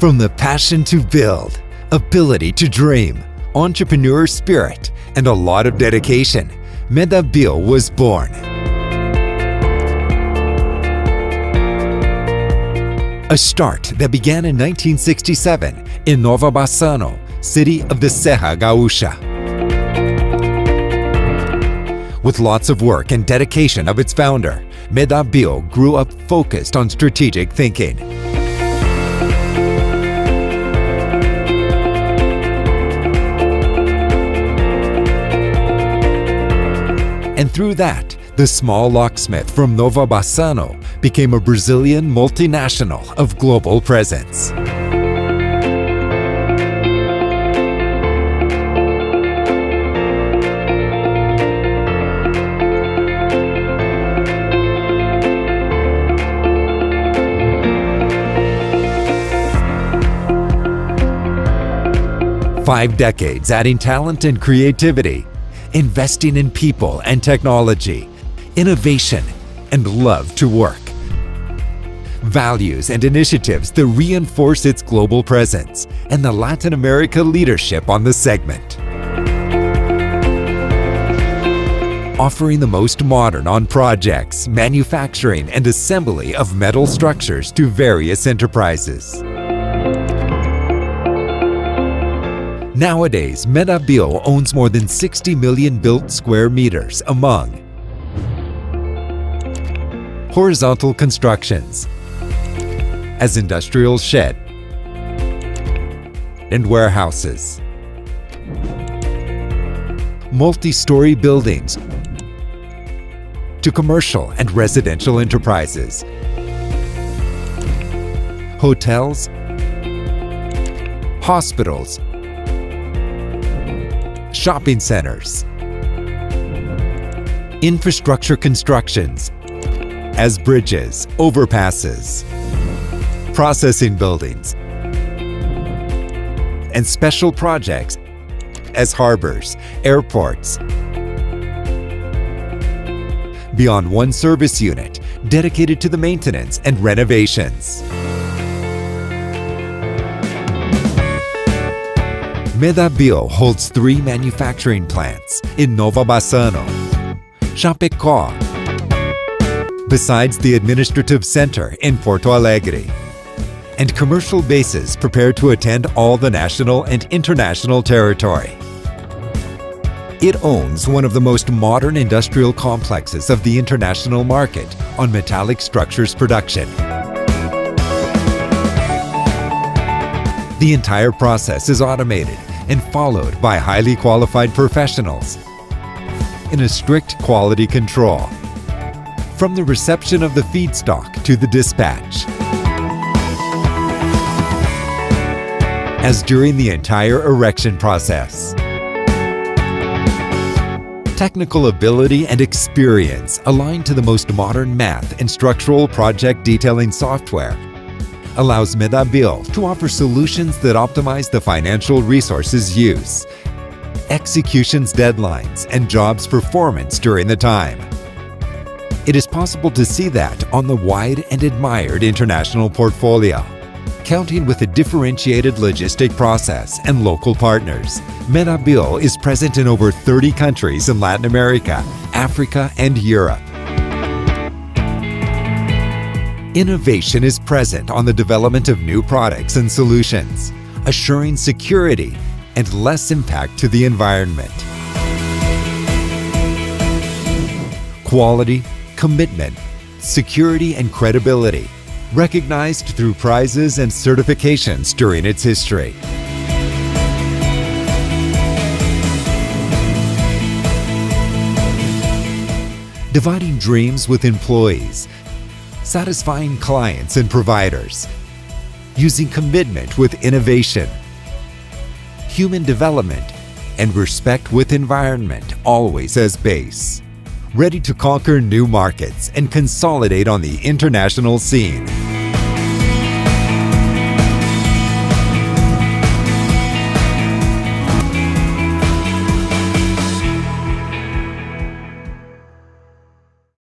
From the passion to build, ability to dream, entrepreneur spirit, and a lot of dedication, Medabil was born. A start that began in 1967 in Nova Bassano, city of the Serra Gaúcha. With lots of work and dedication of its founder, Medabil grew up focused on strategic thinking. And through that, the small locksmith from Nova Bassano became a Brazilian multinational of global presence. Five decades adding talent and creativity, investing in people and technology, innovation, and love to work. Values and initiatives that reinforce its global presence and the Latin America leadership on the segment. Offering the most modern on projects, manufacturing, and assembly of metal structures to various enterprises. Nowadays, Medabil owns more than 60 million built square meters among horizontal constructions, as industrial shed and warehouses, multi-story buildings to commercial and residential enterprises, hotels, hospitals, shopping centers, infrastructure constructions, as bridges, overpasses, processing buildings, and special projects as harbors, airports. Beyond one service unit dedicated to the maintenance and renovations. Medabil holds 3 manufacturing plants in Nova Bassano, Chapecó, besides the administrative center in Porto Alegre, and commercial bases prepared to attend all the national and international territory. It owns one of the most modern industrial complexes of the international market on metallic structures production. The entire process is automated and followed by highly qualified professionals in a strict quality control, from the reception of the feedstock to the dispatch. As during the entire erection process. Technical ability and experience aligned to the most modern math and structural project detailing software allows Medabil to offer solutions that optimize the financial resources use, execution's deadlines, and job's performance during the time. It is possible to see that on the wide and admired international portfolio. Counting with a differentiated logistic process and local partners, Medabil is present in over 30 countries in Latin America, Africa, and Europe. Innovation is present on the development of new products and solutions, assuring security and less impact to the environment. Quality, commitment, security, and credibility, recognized through prizes and certifications during its history. Dividing dreams with employees, satisfying clients and providers, using commitment with innovation, human development, and respect with environment always as base. Ready to conquer new markets and consolidate on the international scene.